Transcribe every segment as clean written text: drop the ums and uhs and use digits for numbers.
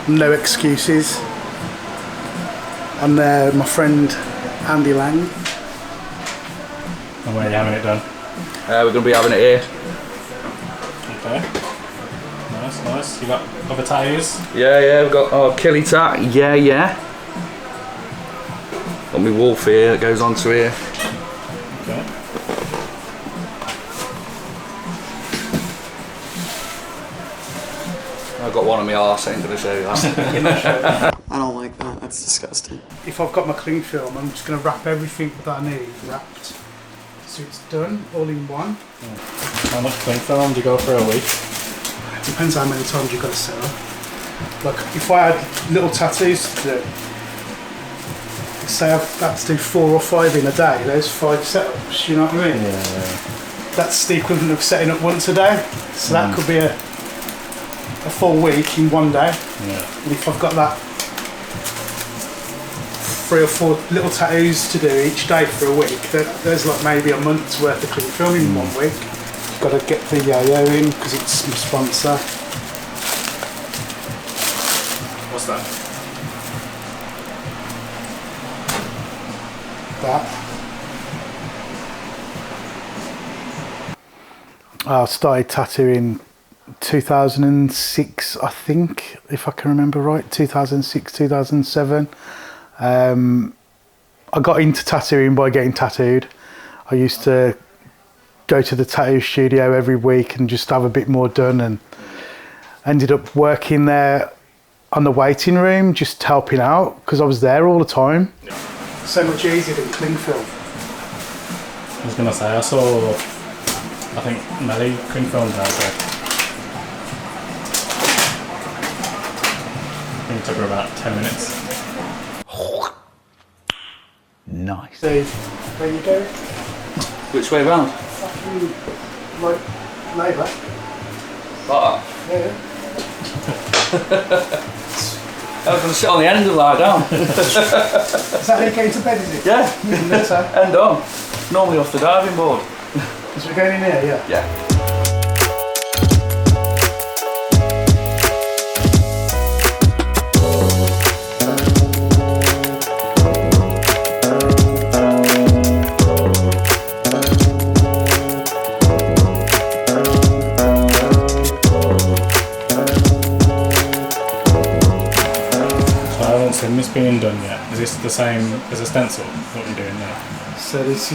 No excuses. And my friend Andy Lang. And where are you having it done? We're going to be having it here. Okay. Nice. You got other tattoos? Yeah, we've got Killy tat. Yeah. Got my wolf here that goes onto here. Okay. I've got one on my arse, I ain't going to show you that. I don't like that, that's disgusting. If I've got my cling film, I'm just going to wrap everything that I need wrapped. So it's done, all in one. How much cling film do you go for a week? It depends how many times you've got to set up. Like, if I had little tattoos to do, say I've got to do 4 or 5 in a day, there's 5 setups, you know what I mean? Yeah. That's the equivalent of setting up once a day. So that could be a full week in one day. Yeah. And if I've got that 3 or 4 little tattoos to do each day for a week, there's like maybe a month's worth of cling film in 1 week. Got to get the yo-yo in because it's my sponsor. What's that? I started tattooing 2006, I think, if I can remember right, 2006, 2007. I got into tattooing by getting tattooed. I used to go to the tattoo studio every week and just have a bit more done, and ended up working there on the waiting room, just helping out, because I was there all the time. So much easier than cling film. I was going to say, I saw, I think, Melly cling film out there. I think it took her about 10 minutes. Nice. So, there you go. Which way round? Fucking, like, labour. Like Yeah. I was going to sit on the end and lie down. Is that how you get into bed, is it? Yeah. End on. Normally off the diving board. Is we going in here? Yeah. Yeah. Seen this being done yet? Is this the same as a stencil? What you're doing now? So this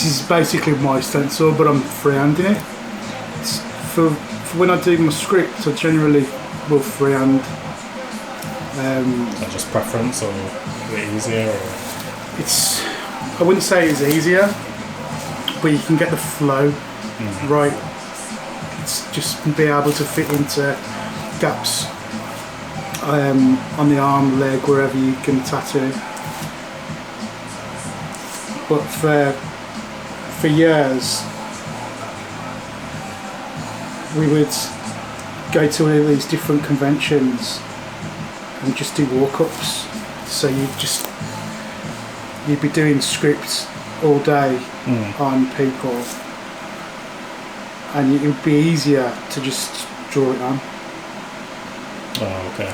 is basically my stencil, but I'm freehanding it. It's for when I do my scripts, I generally will freehand. Is that just preference, or is it easier? Or? I wouldn't say it's easier, but you can get the flow right. It's just be able to fit into gaps. On the arm, leg, wherever you can tattoo. But for years, we would go to all these different conventions and just do walk-ups. So you'd be doing scripts all day on people, and it would be easier to just draw it on. Oh, okay.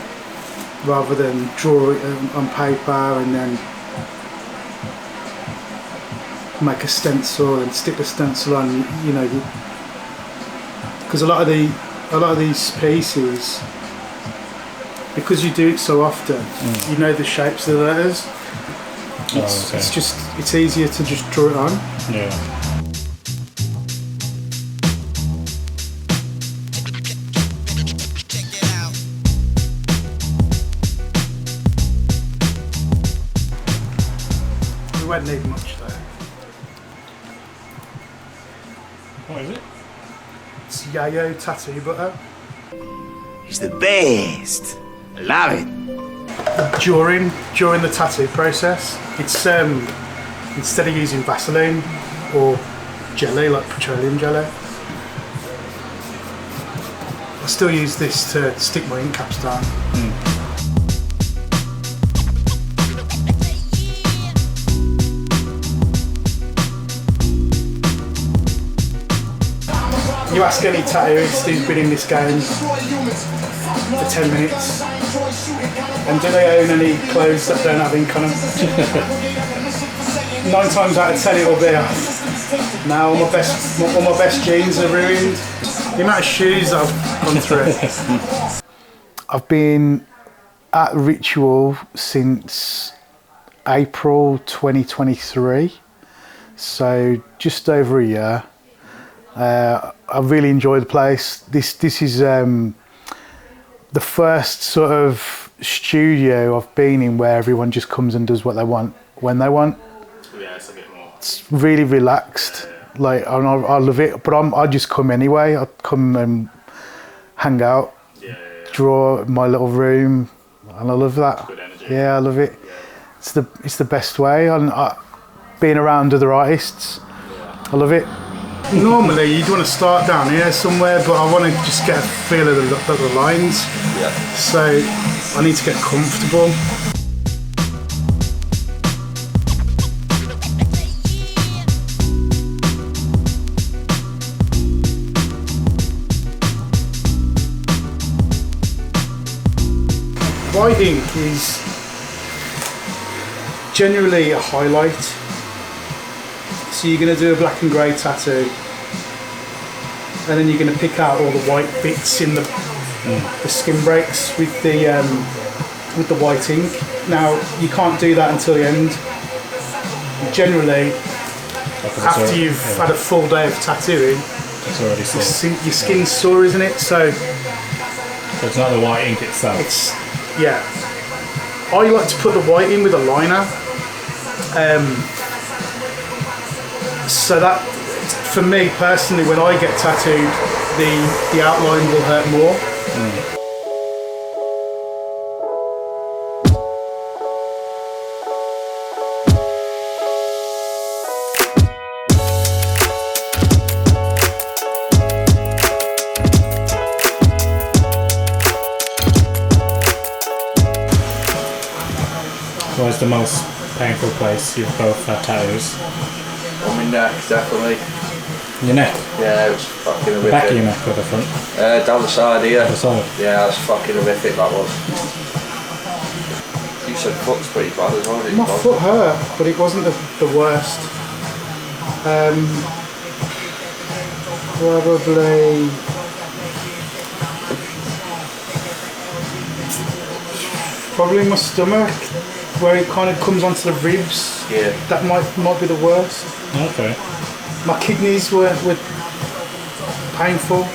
Rather than draw it on paper and then make a stencil and stick the stencil on, you know, because a lot of these pieces, because you do it so often, you know the shapes of the letters. It's easier to just draw it on. Yeah. We won't need much though. What is it? It's Yayo tattoo butter. It's the best. I love it. During the tattoo process, it's instead of using Vaseline or jelly like petroleum jelly, I still use this to stick my ink caps down. You ask any tattooist who's been in this game, for 10 minutes. And do they own any clothes that don't have ink on them? 9 times out of 10 it'll be off. Now all my best jeans are ruined. The amount of shoes I've gone through. I've been at Ritual since April 2023, so just over a year. I really enjoy the place. This is the first sort of studio I've been in where everyone just comes and does what they want when they want. Yeah, it's a bit more. It's really relaxed. Like I love it, but I just come anyway. I come and hang out, draw in my little room, and I love that. Good energy. Yeah, I love it. Yeah. It's the best way. And being around other artists, I love it. Normally you'd want to start down here somewhere, but I want to just get a feel of the lines. Yeah. So I need to get comfortable. White ink is generally a highlight. So you're going to do a black and grey tattoo, and then you're going to pick out all the white bits in the skin breaks with the white ink. Now you can't do that until the end. Generally, after you've had a full day of tattooing, It's already sore. your skin's sore, isn't it? So it's not the white ink itself. it's, yeah. I like to put the white in with a liner. So that, for me personally, when I get tattooed, the outline will hurt more. What is the most painful place you've both had tattoos? On my neck, definitely. Your neck? Yeah, it was fucking horrific. Back of your neck or the front? Down the side here. The side? Yeah, that's fucking horrific, that was. You said foot's pretty bad as well, didn't you? My foot hurt, but it wasn't the worst. Probably my stomach, where it kind of comes onto the ribs. Yeah. That might be the worst. Okay. My kidneys were painful.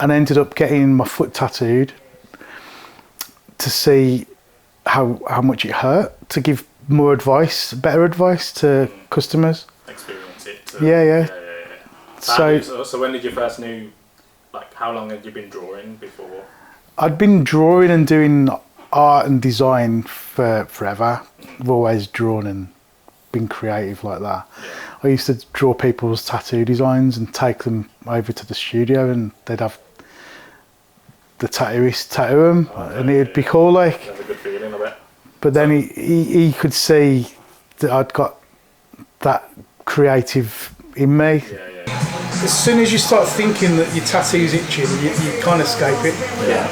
And I ended up getting my foot tattooed to see how much it hurt, to give more advice, better advice to customers. Experience it. Yeah. So when did you first knew, like, how long had you been drawing before? I'd been drawing and doing art and design for forever. I've always drawn and been creative like that. I used to draw people's tattoo designs and take them over to the studio, and they'd have the tattooist tattoo them, and it'd be cool, like. That's a good feeling, I bet. But then he could see that I'd got that creative in me. As soon as you start thinking that your tattoo's itching, you can't escape it. Yeah.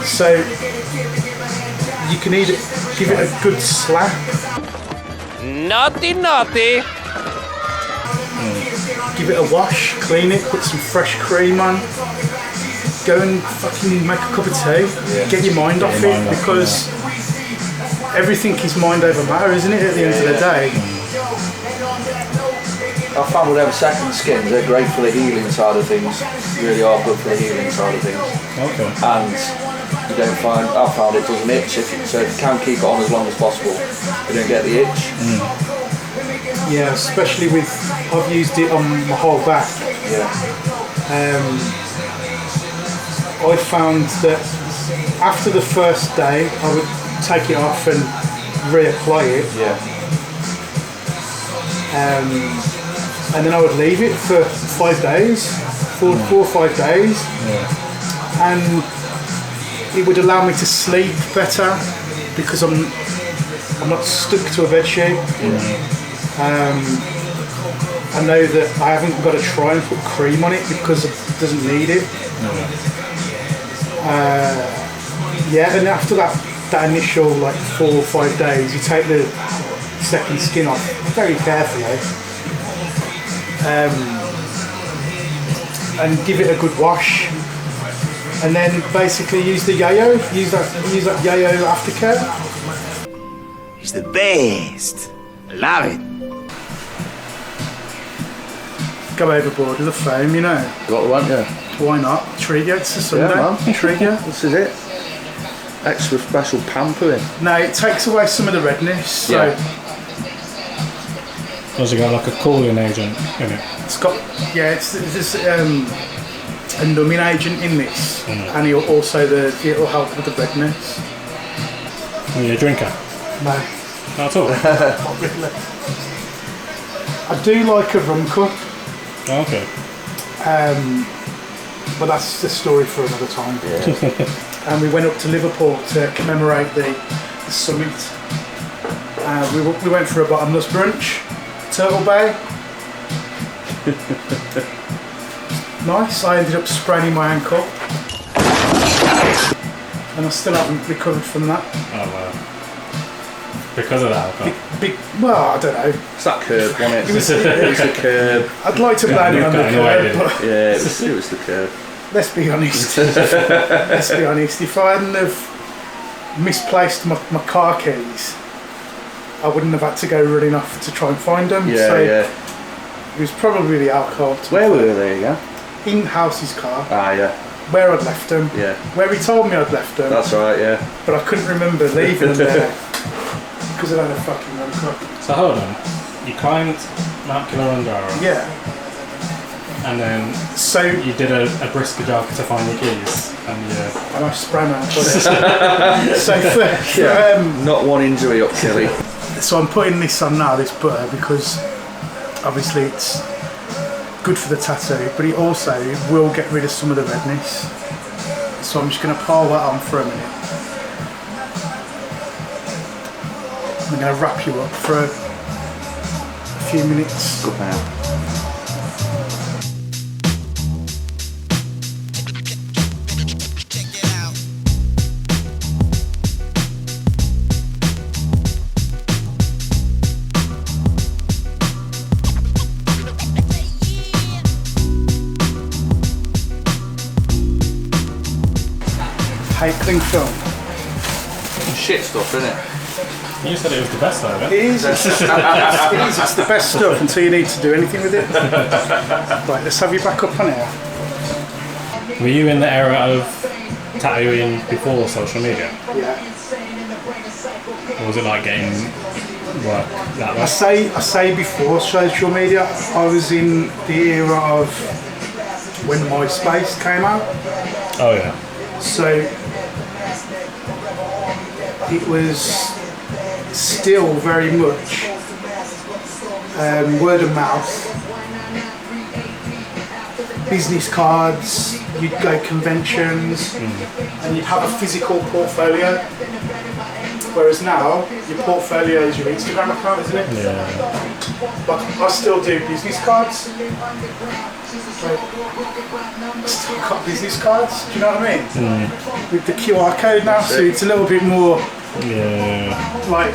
So you can either give it a good slap. Naughty, naughty. Give it a wash, clean it, put some fresh cream on. Go and fucking make a cup of tea. Get your mind off it, because everything is mind over matter, isn't it, at the end of the day? I found with them second skins, they're great for the healing side of things. Really are good for the healing side of things. Okay. And you don't find, I found it doesn't itch, so if you can keep it on as long as possible, you don't get the itch. Yeah, especially with, I've used it on my whole back. Yeah. I found that after the first day, I would take it off and reapply it. Yeah. And then I would leave it for 5 days, 4 or 5 days, and it would allow me to sleep better because I'm not stuck to a bed sheet. I know that I haven't got to try and put cream on it because it doesn't need it. Yeah, and after that initial like 4 or 5 days, you take the second skin off very carefully, and give it a good wash, and then basically use the yayo, use that yayo aftercare. He's the best. I love it. Go overboard with the foam, you know. Got the one, yeah. Why not? Treat you, it's a Sunday. Yeah, man. Treat you. This is it. Extra special pampering. No, it takes away some of the redness. So Yeah. Has it got like a cooling agent in it? it's got, there's a numbing agent in this, and it'll help with the redness. Are you a drinker? No, Not at all? not really. I do like a rum cup, Oh, okay. but that's the story for another time. And we went up to Liverpool to commemorate the summit. We went for a bottomless brunch, Turtle Bay. Nice. I ended up spraining my ankle, and I still haven't recovered from that. Oh, wow. Because of that alcohol? Well, I don't know. It's that curb, wasn't it? It was, It was the curb. I'd like to blame it on the curb, but Yeah, it was the curb. let's be honest. Let's be honest. If I hadn't have misplaced my car keys, I wouldn't have had to go running off to try and find them. Yeah, So yeah. it was probably the alcohol. Where were they again? In House's car, Ah, yeah. where I'd left them. Yeah. Where he told me I'd left them, That's right, yeah. but I couldn't remember leaving them there because I had a fucking rum cup. So hold on. You climbed Mount Kilimanjaro. Yeah. And then So you did a brisker jog to find your keys. And I sprang out. So for, Not one injury up, Kelly. so I'm putting this on now, this butter, because obviously it's good for the tattoo, but it also will get rid of some of the redness. So I'm just going to pile that on for a minute. I'm going to wrap you up for a few minutes. Good man. Hate cling film. Shit stuff, isn't it? you said it was the best though, It right? is. It is. It's the best stuff until you need to do anything with it. Right, let's have you back up on here. Were you in the era of tattooing before social media? Yeah. Or was it like getting work that I way? say before social media, I was in the era of when MySpace came out. Oh yeah. So it was still very much word of mouth, business cards, you'd go conventions, and you'd have a physical portfolio. Whereas now, your portfolio is your Instagram account, isn't it? Yeah. But I still do business cards. Like, I still got business cards, do you know what I mean? With the QR code now, so it's a little bit more Yeah. like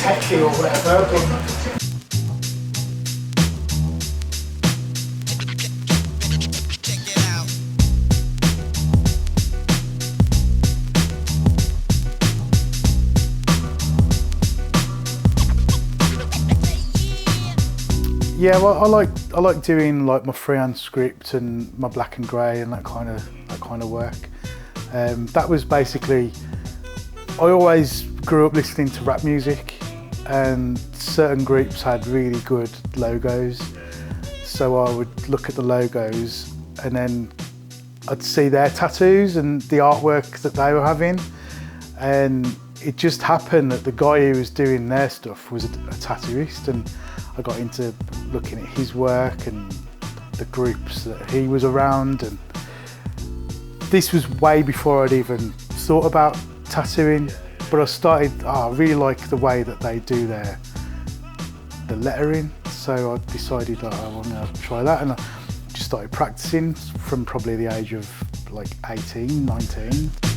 techie or whatever. But yeah, well, I like doing like my freehand script and my black and grey and that kind of work. That was basically, I always grew up listening to rap music, and certain groups had really good logos. So I would look at the logos and then I'd see their tattoos and the artwork that they were having, and it just happened that the guy who was doing their stuff was a tattooist, and I got into looking at his work and the groups that he was around, and this was way before I'd even thought about tattooing, but I started, I really like the way that they do the lettering, so I decided that I want to try that, and I just started practicing from probably the age of like 18, 19.